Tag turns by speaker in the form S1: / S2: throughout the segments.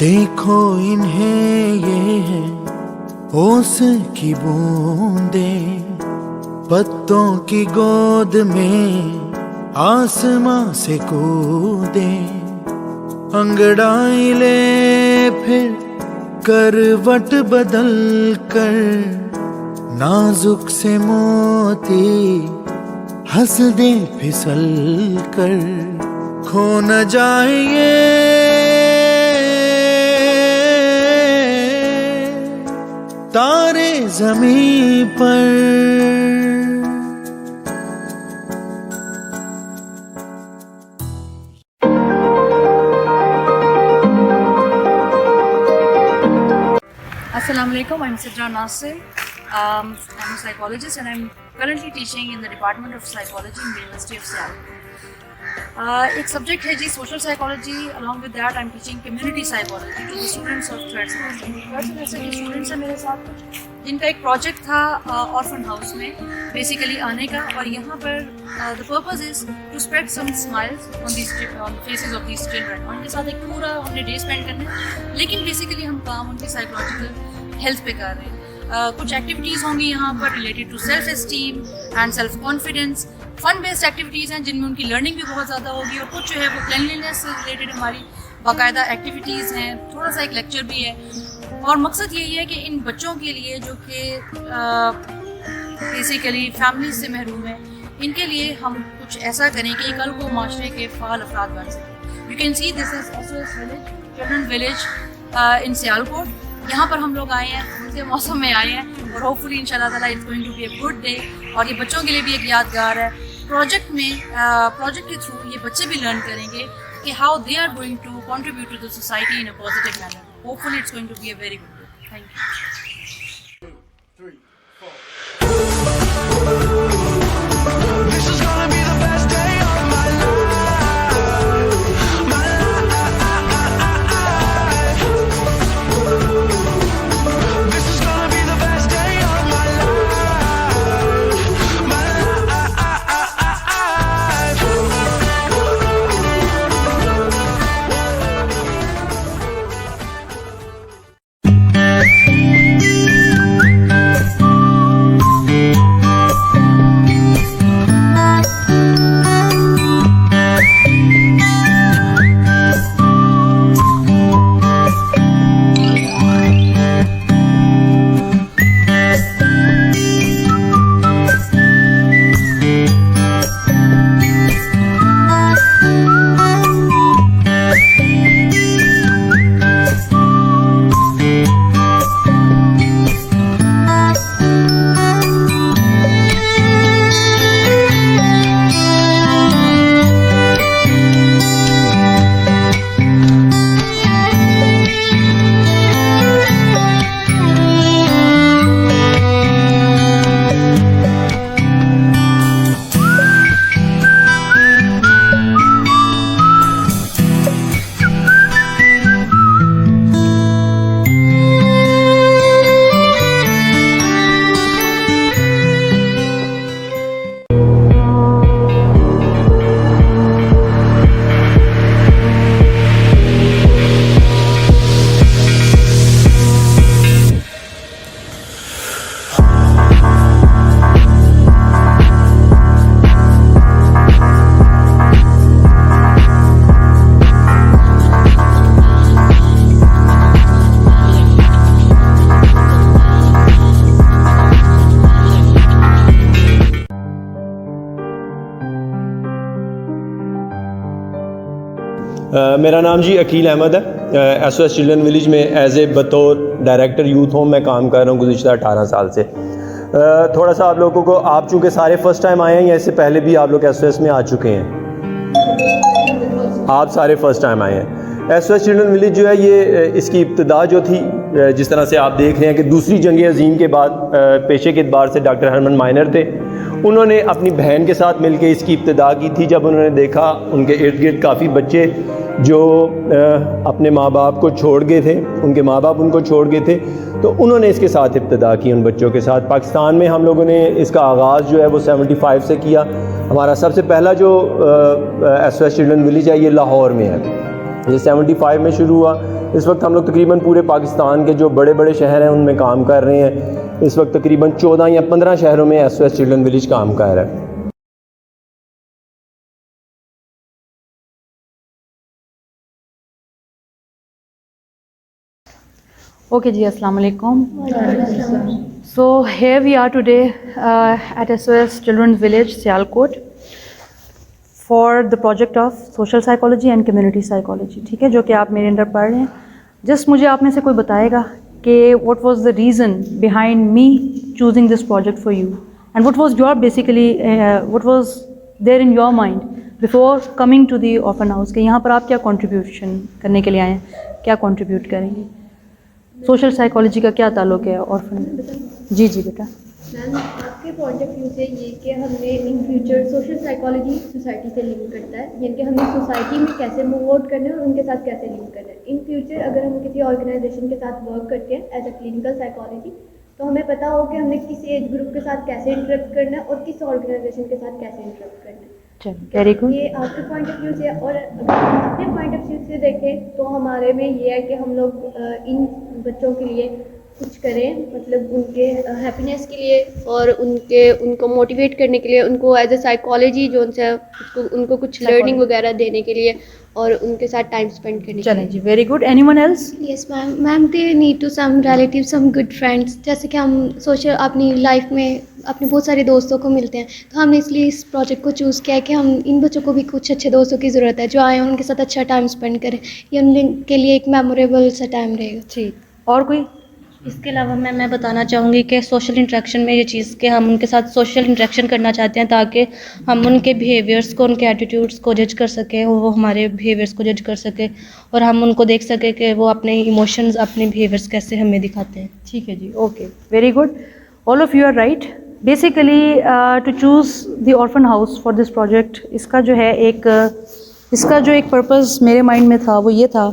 S1: देखो इन्हें ये है ओस की बूंदें, पत्तों की गोद में आसमां से कूदे। अंगड़ाई ले फिर करवट बदल कर, नाजुक से मोती हंस दे फिसल कर। खो न जाए ये तारे ज़मीं पर।
S2: Assalamualaikum, I'm Sidra Nasir. I'm a psychologist and I'm currently teaching in the Department of Psychology in the University of Seattle. एक सब्जेक्ट है जी social psychology, along with that I am teaching community psychology to the students of third semester के students हैं मेरे साथ, जिनका एक project था ऑर्फन हाउस में बेसिकली आने का, और यहाँ पर the purpose is to spread some smiles on the faces of these children. उनके साथ एक पूरा हमने डे स्पेंड करना है, लेकिन बेसिकली हम काम उनकी साइकोलॉजिकल हेल्थ पे कर रहे हैं। कुछ एक्टिविटीज़ होंगी यहाँ पर related to self esteem and self confidence, fun based activities हैं जिनमें उनकी लर्निंग भी बहुत ज़्यादा होगी, और कुछ जो है वो क्लिनलीनेस से रिलेटेड हमारी बाकायदा एक्टिविटीज़ हैं, थोड़ा सा एक लेक्चर भी है। और मकसद यही है कि इन बच्चों के लिए जो कि बेसिकली फैमिली से महरूम है, इनके लिए हम कुछ ऐसा करें कि कल को माशरे के फ़ाल अफराद बन सकें। You can see this is SOS village, children village in Sialkot. यहाँ पर हम लोग आए हैं, उनके मौसम में आए हैं, और होपफुली इंशाल्लाह ताला it's going to be a good day, और ये बच्चों के लिए भी एक यादगार है। प्रोजेक्ट के थ्रू ये बच्चे भी लर्न करेंगे कि how they are going to contribute to the society in a positive manner. Hopefully it's going to be a very good day. Thank you.
S3: मेरा नाम जी अकील अहमद है। SOS चिल्ड्रन विलेज में एज ए बतौर director youth home मैं काम कर रहा हूँ गुज़िश्ता 18 साल से। थोड़ा सा आप लोगों को, आप चूँकि सारे फर्स्ट टाइम आए हैं या इससे पहले भी आप लोग SOS में आ चुके हैं? आप सारे फर्स्ट टाइम आए हैं। SOS चिल्ड्रन विलेज जो है ये इसकी इब्तिदा जो थी, जिस तरह से आप देख रहे हैं कि दूसरी जंग अज़ीम के बाद पेशे के एतबार से डॉक्टर हरमन माइनर थे, उन्होंने अपनी बहन के साथ मिलकर इसकी इब्तिदा की थी। जब उन्होंने देखा उनके इर्द गिर्द काफ़ी बच्चे जो अपने माँ बाप को छोड़ गए थे, उनके माँ बाप उनको छोड़ गए थे, तो उन्होंने इसके साथ इब्तिदा की उन बच्चों के साथ। पाकिस्तान में हम लोगों ने इसका आगाज़ जो है वो 75 से किया। हमारा सबसे पहला जो SOS चिल्ड्रन विलेज है ये लाहौर में है, ये 75 में शुरू हुआ। इस वक्त हम लोग तकरीबन पूरे पाकिस्तान के जो बड़े बड़े शहर हैं उनमें काम कर रहे हैं। इस वक्त तकरीबन 14 या 15 शहरों में SOS चिल्ड्रन विलेज काम कर रहा है।
S4: Okay ji, Assalamu alaikum. So here we are today at SOS Children's Village, Sialkot, for the project of social psychology and community psychology. ठीक है, जो कि आप मेरे अंडर पढ़ रहे हैं. Just मुझे आप में से कोई बताएगा कि what was the reason behind me choosing this project for you, and what was your basically what was there in your mind before coming to the orphan house कि यहाँ पर आप क्या contribution करने के लिए आए हैं, क्या contribute करेंगे, सोशल साइकोलॉजी का क्या ताल्लुक है ऑर्फन में? जी जी बेटा।
S5: मैम, आपके पॉइंट ऑफ व्यू से ये कि हमने in future social psychology society से लिंक करता है, यानी कि हमें सोसाइटी में कैसे मूव आउट करना है और उनके साथ कैसे लिंक करना है। इन फ्यूचर अगर हम किसी ऑर्गेनाइजेशन के साथ वर्क करते हैं एज अ क्लिनिकल साइकोलॉजी, तो हमें पता हो कि हमने किस एज ग्रुप के साथ कैसे इंटरेक्ट करना है और किस ऑर्गेनाइजेशन के साथ कैसे इंटरेक्ट करना है।
S4: Very good.
S5: ये आपके पॉइंट ऑफ व्यू से, और अगर हम अपने पॉइंट ऑफ व्यू से देखें तो हमारे में ये है कि हम लोग इन बच्चों के लिए कुछ करें, मतलब उनके हैप्पीनेस के लिए और उनको मोटिवेट करने के लिए, उनको एज अ साइकोलॉजी जो उनसे उनको कुछ लर्निंग वगैरह देने के लिए और उनके साथ टाइम स्पेंड करने के लिए।
S4: जी, very good. Anyone else?
S6: Yes ma'am, ma'am they need to some relative, some good friends. जैसे कि हम सोशल अपनी लाइफ में अपने बहुत सारे दोस्तों को मिलते हैं, तो हमने इसलिए इस प्रोजेक्ट को चूज़ किया है कि हम इन बच्चों को भी कुछ अच्छे दोस्तों की ज़रूरत है जो आए हैं, उनके साथ अच्छा टाइम स्पेंड करें। ये उनके लिए एक मेमोरेबल सा टाइम रहेगा।
S4: ठीक, और कोई?
S7: इसके अलावा मैं बताना चाहूँगी कि सोशल इंटरेक्शन में ये चीज़ कि हम उनके साथ सोशल इंटरेक्शन करना चाहते हैं ताकि हम उनके बिहेवियर्स को, उनके एटीट्यूड्स को जज कर सकें, वो हमारे बिहेवियर्स को जज कर सकें और हम उनको देख सकें कि वो अपने इमोशंस, अपने बिहेवियर्स कैसे हमें दिखाते हैं।
S4: ठीक है जी, okay, very good. All of you are right. Basically to choose the orphan house for this project, इसका जो एक पर्पज़ मेरे माइंड में था वो ये था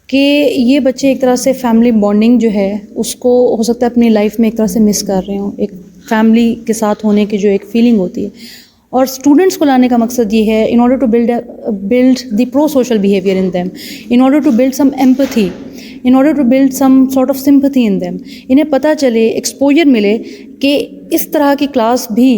S4: कि ये बच्चे एक तरह से फैमिली बॉन्डिंग जो है उसको हो सकता है अपनी लाइफ में एक तरह से मिस कर रहे हों, एक फैमिली के साथ होने की जो एक फीलिंग होती है। और स्टूडेंट्स को लाने का मकसद ये है in order to build the pro social behaviour in them, in order to build some empathy, in order to build some sort of sympathy in them. इन्हें पता चले, एक्सपोजर मिले कि इस तरह की क्लास भी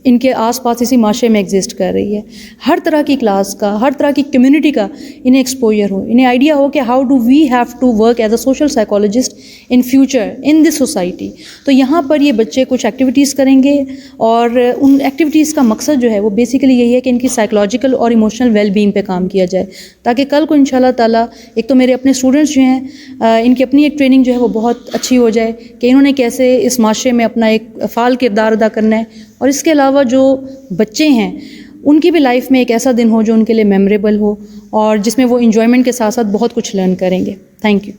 S4: इनके आसपास इसी माशरे में एग्जिस्ट कर रही है। हर तरह की क्लास का, हर तरह की कम्युनिटी का इन्हें एक्सपोजर हो, इन्हें आइडिया हो कि how do we have to work as a social psychologist in future in this society. तो यहाँ पर ये बच्चे कुछ एक्टिविटीज़ करेंगे और उन एक्टिविटीज़ का मकसद जो है वो बेसिकली यही है कि इनकी साइकोलॉजिकल और इमोशनल वेलबींग पे काम किया जाए, ताकि कल को इंशाल्लाह ताला एक तो मेरे अपने स्टूडेंट्स जो हैं इनकी अपनी एक ट्रेनिंग जो है वो बहुत अच्छी हो जाए कि इन्होंने कैसे इस माशरे में अपना एक फ़ाल किरदार अदा करना है, और इसके अलावा जो बच्चे हैं उनकी भी लाइफ में एक ऐसा दिन हो जो उनके लिए मेमोरेबल हो और जिसमें वो इन्जॉयमेंट के साथ साथ बहुत कुछ लर्न करेंगे। Thank you.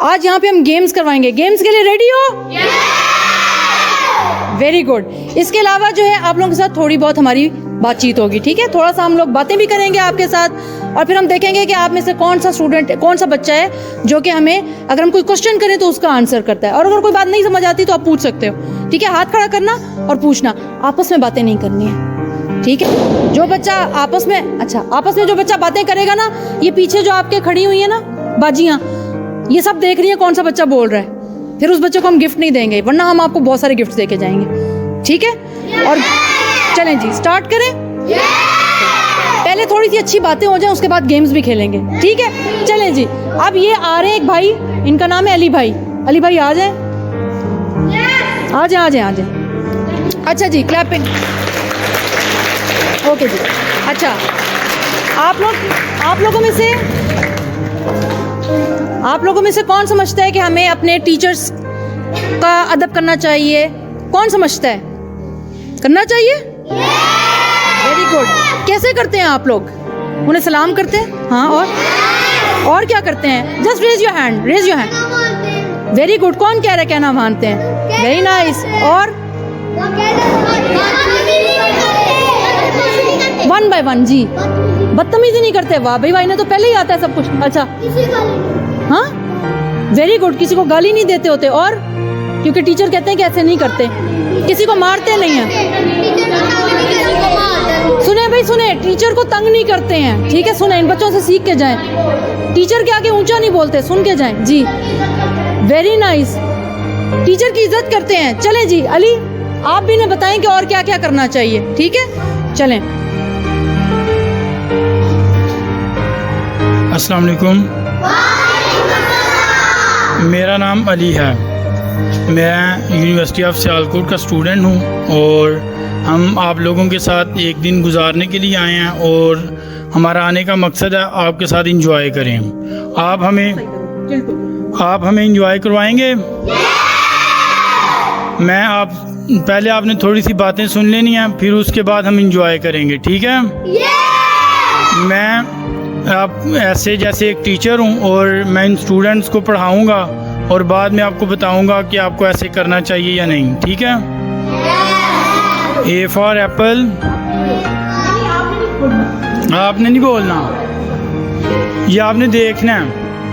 S4: आज यहाँ पे हम गेम्स करवाएंगे। गेम्स के लिए रेडी हो? Very good. इसके अलावा जो है आप लोगों के साथ थोड़ी बहुत हमारी बातचीत होगी, ठीक है? थोड़ा सा हम लोग बातें भी करेंगे आपके साथ और फिर हम देखेंगे कि आप में से कौन सा स्टूडेंट, कौन सा बच्चा है जो कि हमें अगर हम कोई क्वेश्चन करें तो उसका आंसर करता है, और अगर कोई बात नहीं समझ आती तो आप पूछ सकते हो, ठीक है? हाथ खड़ा करना और पूछना, आपस में बातें नहीं करनी है, ठीक है? जो बच्चा आपस में जो बच्चा बातें करेगा ना, ये पीछे जो आपके खड़ी हुई है ना बाजियाँ, ये सब देख रही है कौन सा बच्चा बोल रहा है, फिर उस बच्चे को हम गिफ्ट नहीं देंगे, वरना हम आपको बहुत सारे गिफ्ट देके जाएंगे, ठीक है? और चलें जी, स्टार्ट करें। पहले थोड़ी सी अच्छी बातें हो जाएं, उसके बाद गेम्स भी खेलेंगे, ठीक है? चलें जी। अब ये आ रहे हैं एक भाई, इनका नाम है अली भाई, अली भाई आ जाए, आ जाए, आ जाए, आ जाए। अच्छा जी, क्लैपिंग। ओके जी। अच्छा, आप लोगों में से कौन समझता है कि हमें अपने टीचर्स का अदब करना चाहिए? कौन समझता है करना चाहिए? Very good. कैसे करते हैं आप लोग? उन्हें सलाम करते हैं? हाँ, और क्या करते हैं? Just raise your hand, raise your hand. Very good. कौन कह रहा है कहना मानते हैं? Very nice. और 1 by 1 जी। बदतमीजी नहीं करते? वाह भाई, भाई ने तो पहले ही आता है सब कुछ। अच्छा, हाँ, वेरी गुड। किसी को गाली नहीं देते होते? और क्योंकि टीचर कहते हैं कि ऐसे नहीं करते, किसी को मारते नहीं हैं। सुने भाई, सुने, टीचर को तंग नहीं करते हैं, ठीक है? सुने, इन बच्चों से सीख के जाएं। टीचर के आगे ऊंचा नहीं बोलते, सुन के जाएं जी। Very nice. टीचर की इज्जत करते हैं। चलें जी, अली आप भी ने बताएं कि और क्या क्या करना चाहिए, ठीक है? चलें।
S8: अस्सलाम वालेकुम। मेरा नाम अली है। मैं यूनिवर्सिटी ऑफ सियालकोट का स्टूडेंट हूँ और हम आप लोगों के साथ एक दिन गुजारने के लिए आए हैं और हमारा आने का मकसद है आपके साथ एंजॉय करें। आप हमें एंजॉय करवाएंगे? पहले आपने थोड़ी सी बातें सुन लेनी है, फिर उसके बाद हम एंजॉय करेंगे, ठीक है? मैं आप ऐसे जैसे एक टीचर हूँ और मैं इन स्टूडेंट्स को पढ़ाऊँगा और बाद में आपको बताऊँगा कि आपको ऐसे करना चाहिए या नहीं, ठीक है? A for Apple. आपने नहीं बोलना, ये आपने देखना है,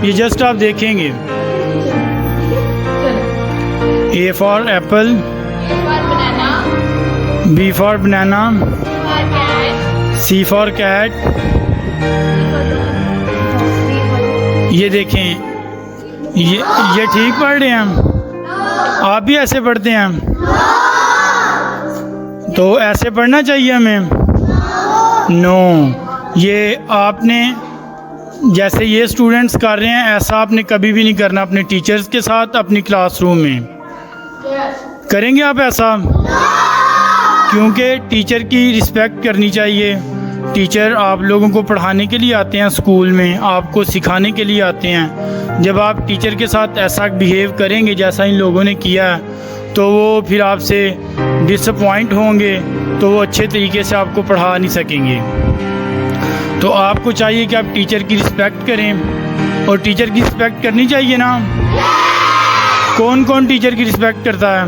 S8: ये जस्ट आप देखेंगे। A for apple, B for banana, C for cat. ये देखें, ये ठीक पढ़ रहे हैं? आप भी ऐसे पढ़ते हैं? तो ऐसे पढ़ना चाहिए हमें? नो, ये आपने जैसे ये स्टूडेंट्स कर रहे हैं ऐसा आपने कभी भी नहीं करना अपने टीचर्स के साथ अपनी क्लासरूम में। करेंगे आप ऐसा? क्योंकि टीचर की रिस्पेक्ट करनी चाहिए। टीचर आप लोगों को पढ़ाने के लिए आते हैं स्कूल में, आपको सिखाने के लिए आते हैं। जब आप टीचर के साथ ऐसा बिहेव करेंगे जैसा इन लोगों ने किया है तो वो फिर आपसे डिसअपॉइंट होंगे, तो वो अच्छे तरीके से आपको पढ़ा नहीं सकेंगे। तो आपको चाहिए कि आप टीचर की रिस्पेक्ट करें और टीचर की रिस्पेक्ट करनी चाहिए ना? कौन कौन टीचर की रिस्पेक्ट करता है?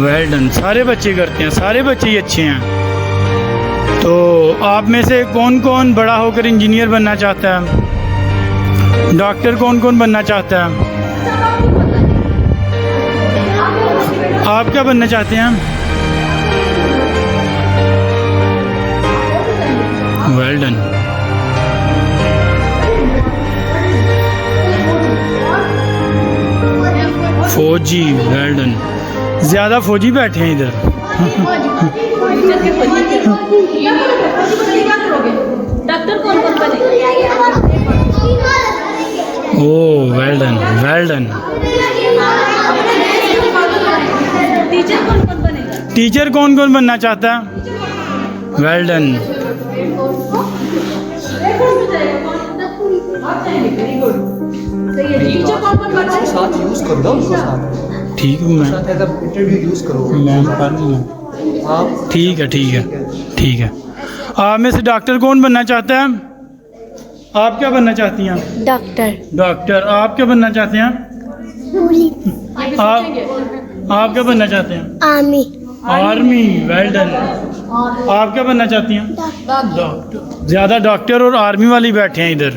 S8: Well done. सारे बच्चे करते हैं, सारे बच्चे ही अच्छे हैं। तो आप में से कौन कौन बड़ा होकर इंजीनियर बनना चाहता है? डॉक्टर कौन कौन बनना चाहता है? आप क्या बनना चाहते हैं? Well done. फौजी, वेल डन। ज़्यादा फौजी बैठे हैं इधर।
S4: डॉक्टर कौन कौन बनेगा?
S8: Oh, well done, well done.
S4: Teacher कौन कौन बनेगा?
S8: टीचर कौन कौन बनना चाहता है? Well done.
S1: साथ यूज करो ना उनको साथ।
S8: ठीक हूँ मैं,
S1: इंटरव्यू यूज करो।
S8: मैं कर लूँगा।
S1: आप
S8: ठीक है, ठीक है, ठीक है। आप में से डॉक्टर कौन बनना चाहता है? आप क्या बनना चाहती हैं?
S6: डॉक्टर।
S8: डॉक्टर। आप क्या बनना चाहते हैं? आप क्या बनना चाहते हैं?
S6: आर्मी।
S8: Army, well done. आप क्या बनना चाहती हैं? डॉक्टर। ज़्यादा डॉक्टर और आर्मी वाली बैठे हैं इधर।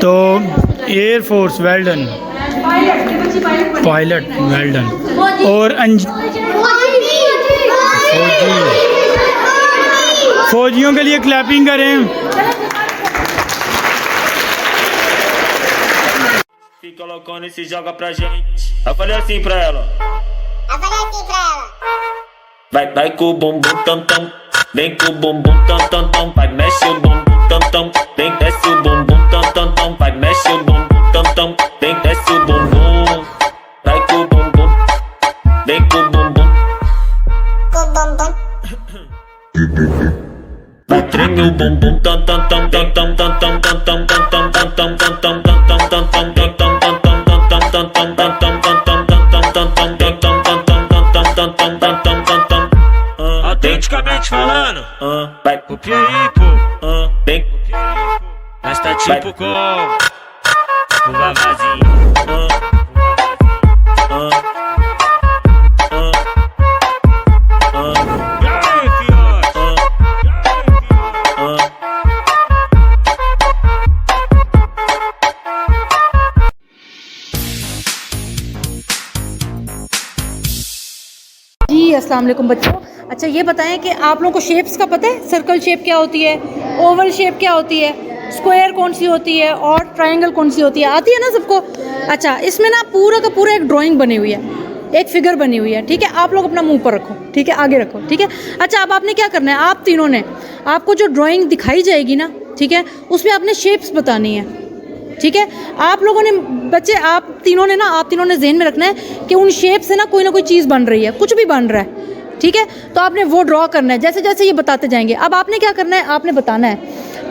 S8: तो air force, well done. Pilot, well done. और फौजियों के लिए क्लैपिंग करें।
S9: Se colocando e se joga pra gente. Eu falei assim pra ela. Vai com o bumbum tam tam. Vem com o bumbum tam tam tam. Vai mexe o bumbum tam tam. Vem desce o bumbum tam tam tam. Vai mexe o bumbum tam tam. Vem desce your boom boom dum dum dum dum dum dum dum dum dum dum dum dum dum dum dum dum dum dum
S10: Autenticamente falando, copia aí, pô. Nós tá tipo com o Vavazinho.
S4: जी अस्सलाम वालेकुम बच्चों। अच्छा ये बताएं कि आप लोगों को शेप्स का पता है? सर्कल शेप क्या होती है, ओवल शेप क्या होती है, स्क्वायर कौन सी होती है और ट्रायंगल कौन सी होती है? आती है ना सबको? अच्छा इसमें ना पूरा का पूरा एक ड्राइंग बनी हुई है, एक फिगर बनी हुई है, ठीक है? आप लोग अपना मुंह पर रखो, ठीक है? आगे रखो, ठीक है? अच्छा अब आपने क्या करना है, आप तीनों ने, आपको जो ड्राइंग दिखाई जाएगी ना, ठीक है, उसमें आपने शेप्स बतानी है, ठीक है? आप लोगों ने बच्चे, आप तीनों ने जहन में रखना है कि उन शेप से ना कोई चीज़ बन रही है, कुछ भी बन रहा है, ठीक है? तो आपने वो ड्रॉ करना है जैसे जैसे ये बताते जाएंगे। अब आपने क्या करना है, आपने बताना है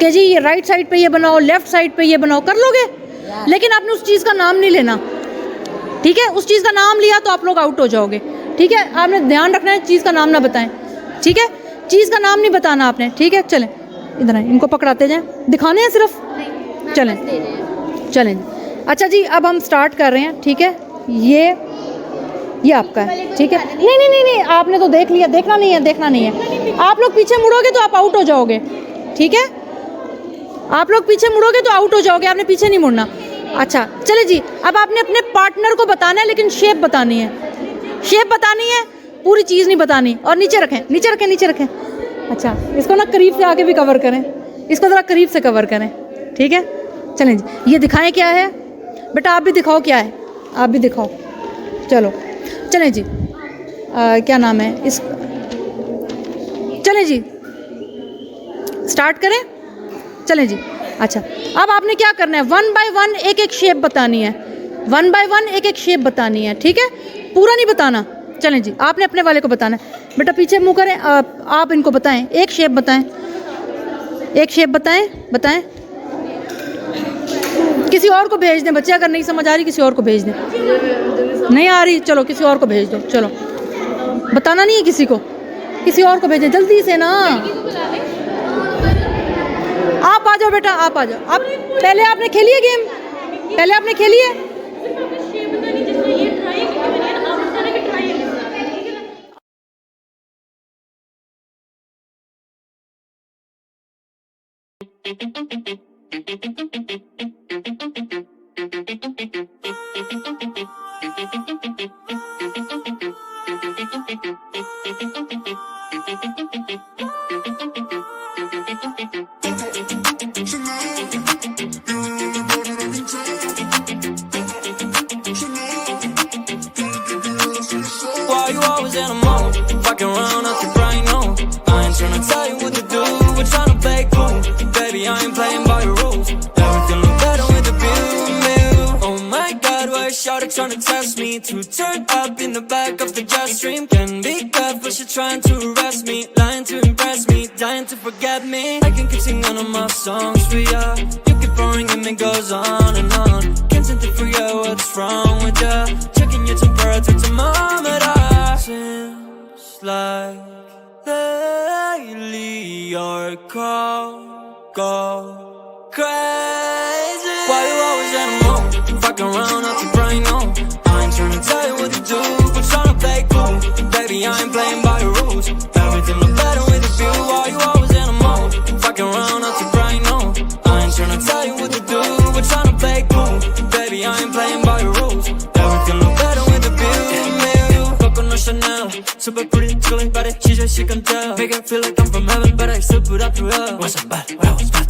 S4: कि जी ये राइट साइड पे ये बनाओ, लेफ्ट साइड पे ये बनाओ, कर लोगे? लेकिन आपने उस चीज़ का नाम नहीं लेना, ठीक है? उस चीज़ का नाम लिया तो आप लोग आउट हो जाओगे, ठीक है? आपने ध्यान रखना है चीज़ का नाम ना बताएं, ठीक है? चीज़ का नाम नहीं बताना आपने, ठीक है? चलें इधर आए, इनको पकड़ाते जाएं, दिखाने हैं सिर्फ, चलें चलें। अच्छा जी अब हम स्टार्ट कर रहे हैं, ठीक है? ये आपका है, ठीक है? नहीं, आपने तो देख लिया, देखना नहीं है। आप लोग पीछे मुड़ोगे तो आप आउट हो जाओगे, ठीक है? आप लोग पीछे मुड़ोगे तो आउट हो जाओगे, आपने पीछे नहीं मुड़ना। अच्छा चले जी, अब आपने अपने पार्टनर को बताना है, लेकिन शेप बतानी है, पूरी चीज़ नहीं बतानी। और नीचे रखें। अच्छा इसको ना करीब से आके भी कवर करें, इसको ज़रा करीब से कवर करें, ठीक है? चलें जी, ये दिखाएं क्या है बेटा, आप भी दिखाओ क्या है, आप भी दिखाओ। चलो चलें जी, क्या नाम है इस, चलें जी स्टार्ट करें, चलें जी। अच्छा अब आपने क्या करना है, 1 बाय 1 एक शेप बतानी है, 1 बाय 1 एक शेप बतानी है, ठीक है? पूरा नहीं बताना। चलें जी, आपने अपने वाले को बताना है। बेटा पीछे मुँह करें, आप इनको बताएं, एक शेप बताएं। किसी और को भेज दें बच्चे, अगर नहीं समझ आ रही किसी और को भेज दें, नहीं आ रही चलो किसी और को भेज दो, चलो बताना नहीं है किसी को, किसी और को भेजें जल्दी से ना। आप आ जाओ बेटा, आप आ जाओ। आप पहले आपने खेली है गेम, पहले आपने खेली है?
S11: Why you always in a mode? Fucking around at the brain, no. I ain't tryna tell you what to do, we're tryna play cool. Baby, I ain't playing by your rules. Everything look better with the view. Oh my God, why is Shawty tryna test me? To turn up in the back of the jet stream. Can be careful, she trying to arrest me. Lying to impress me, dying to forget me. I can keep singing one of my songs for ya. You keep boring and it goes on and on. Can't seem to figure out what's wrong with ya. Checking your temperature thermometer. Seems like lately your call go crazy. Why you always in a mood? Fucking around out the brain, no. I ain't tryna tell you what to do, but tryna play cool. Baby, I ain't playing by your rules. Everything look better with a view. Why you always in a mood? Fucking around out the brain, no. I ain't tryna tell you what to do, but tryna play cool. Baby, I ain't playing by your rules. Everything look better with a view. Coco no Chanel, super pretty, chilling body, she can tell. Make it feel like I'm from heaven, but I still put up through hell. Wasn't bad, what I was bad.